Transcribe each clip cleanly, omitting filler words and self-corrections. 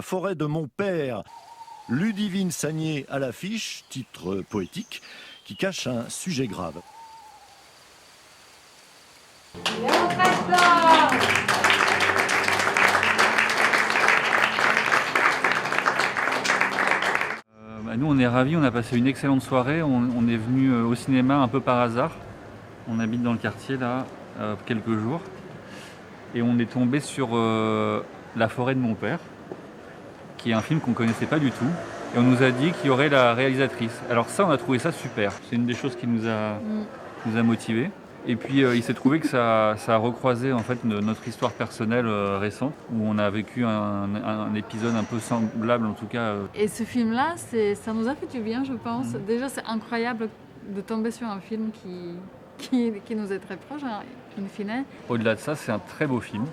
forêt de mon père. Ludivine Sagné à l'affiche, titre poétique, qui cache un sujet grave. Nous on est ravis, on a passé une excellente soirée, on est venu au cinéma un peu par hasard. On habite dans le quartier là, quelques jours. Et on est tombé sur La forêt de mon père, qui est un film qu'on ne connaissait pas du tout. Et on nous a dit qu'il y aurait la réalisatrice. Alors ça, on a trouvé ça super. C'est une des choses qui nous a motivés. Et puis il s'est trouvé que ça a recroisé en fait notre histoire personnelle récente, où on a vécu un épisode un peu semblable en tout cas. Et ce film-là, ça nous a fait du bien, je pense. Déjà, c'est incroyable de tomber sur un film qui nous est très proche, hein, in fine. Au-delà de ça, c'est un très beau film.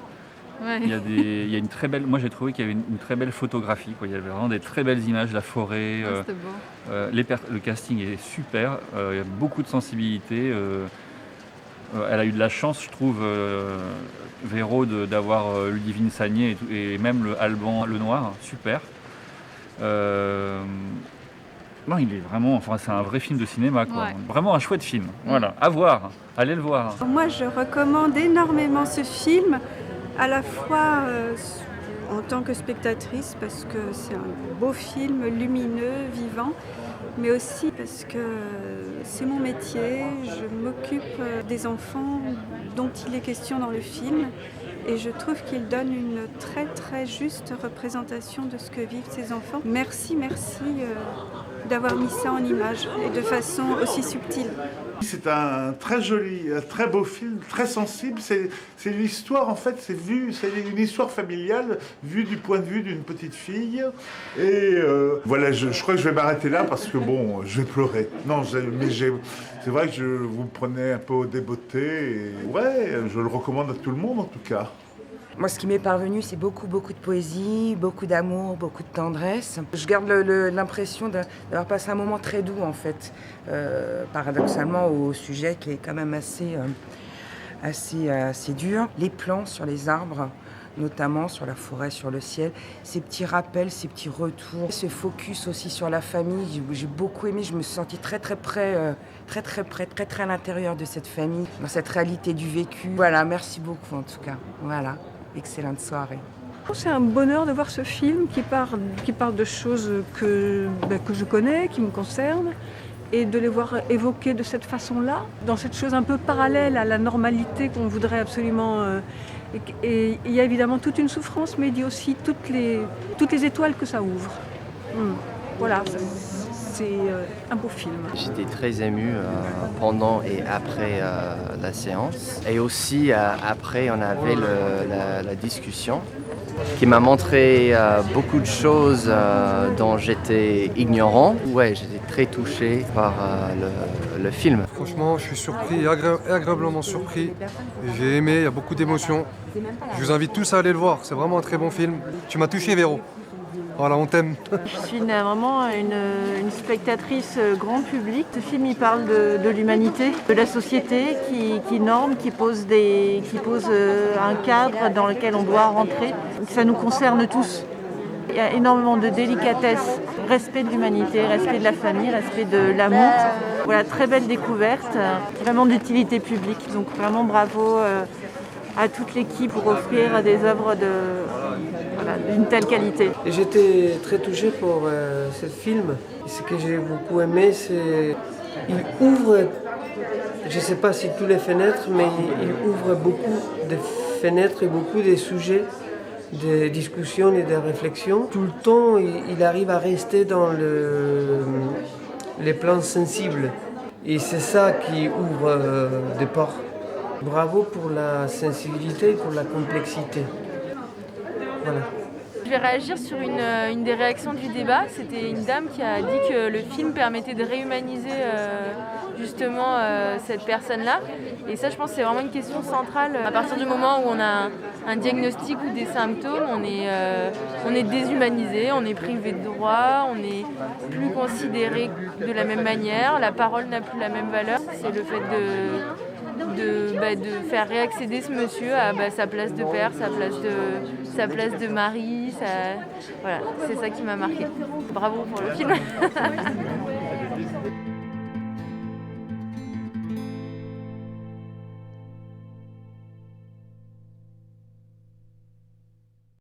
Ouais. Il y a une très belle. Moi, j'ai trouvé qu'il y avait une très belle photographie, quoi. Il y avait vraiment des très belles images, la forêt. C'était beau. Le casting est super. Il y a beaucoup de sensibilité. Elle a eu de la chance, je trouve, Véro, d'avoir Ludivine Sagné et même le Alban Lenoir, super. Non, il est vraiment, enfin, c'est un vrai film de cinéma, quoi. Ouais. Vraiment un chouette film. Voilà, à voir, allez le voir. Moi, je recommande énormément ce film, à la fois en tant que spectatrice, parce que c'est un beau film, lumineux, vivant, mais aussi parce que c'est mon métier, je m'occupe des enfants dont il est question dans le film, et je trouve qu'il donne une très très juste représentation de ce que vivent ces enfants. Merci d'avoir mis ça en image et de façon aussi subtile. C'est un très joli, très beau film, très sensible. C'est une histoire, en fait, c'est une histoire familiale vue du point de vue d'une petite fille. Et voilà, je crois que je vais m'arrêter là parce que bon, je vais pleurer. Non, c'est vrai que vous me prenez un peu au débeauté. Et ouais, je le recommande à tout le monde en tout cas. Moi, ce qui m'est parvenu, c'est beaucoup de poésie, beaucoup d'amour, beaucoup de tendresse. Je garde l'impression d'avoir passé un moment très doux, en fait, paradoxalement, au sujet qui est quand même assez dur. Les plans sur les arbres, notamment sur la forêt, sur le ciel, ces petits rappels, ces petits retours, ce focus aussi sur la famille, j'ai beaucoup aimé, je me suis sentie très près, très à l'intérieur de cette famille, dans cette réalité du vécu. Voilà, merci beaucoup en tout cas. Voilà. Excellente soirée. C'est un bonheur de voir ce film qui parle de choses que je connais, qui me concernent, et de les voir évoquer de cette façon-là, dans cette chose un peu parallèle à la normalité qu'on voudrait absolument. Et il y a évidemment toute une souffrance, mais il y a aussi toutes les étoiles que ça ouvre. Voilà, c'est un beau film. J'étais très ému pendant et après la séance. Et aussi après, on avait la discussion qui m'a montré beaucoup de choses dont j'étais ignorant. Ouais, j'étais très touché par le film. Franchement, je suis surpris, agréablement surpris. J'ai aimé, il y a beaucoup d'émotions. Je vous invite tous à aller le voir, c'est vraiment un très bon film. Tu m'as touché, Véro. Voilà, on t'aime. Je suis vraiment une spectatrice grand public. Ce film, il parle de l'humanité, de la société qui norme, qui pose un cadre dans lequel on doit rentrer. Ça nous concerne tous. Il y a énormément de délicatesse, respect de l'humanité, respect de la famille, respect de l'amour. Voilà, très belle découverte, vraiment d'utilité publique. Donc vraiment bravo à toute l'équipe pour offrir des œuvres d'une telle qualité. J'étais très touché pour ce film. Ce que j'ai beaucoup aimé, c'est qu'il ouvre, je ne sais pas si toutes les fenêtres, mais il ouvre beaucoup de fenêtres et beaucoup de sujets de discussion et de réflexion. Tout le temps, il arrive à rester dans les plans sensibles. Et c'est ça qui ouvre des portes. Bravo pour la sensibilité et pour la complexité. Voilà. Je vais réagir sur une des réactions du débat. C'était une dame qui a dit que le film permettait de réhumaniser justement cette personne-là. Et ça, je pense que c'est vraiment une question centrale. À partir du moment où on a un diagnostic ou des symptômes, on est déshumanisé, on est privé de droits, on n'est plus considéré de la même manière, la parole n'a plus la même valeur. C'est le fait de faire réaccéder ce monsieur à sa place de père, sa place de mari. Voilà, c'est ça qui m'a marqué. Bravo pour le film.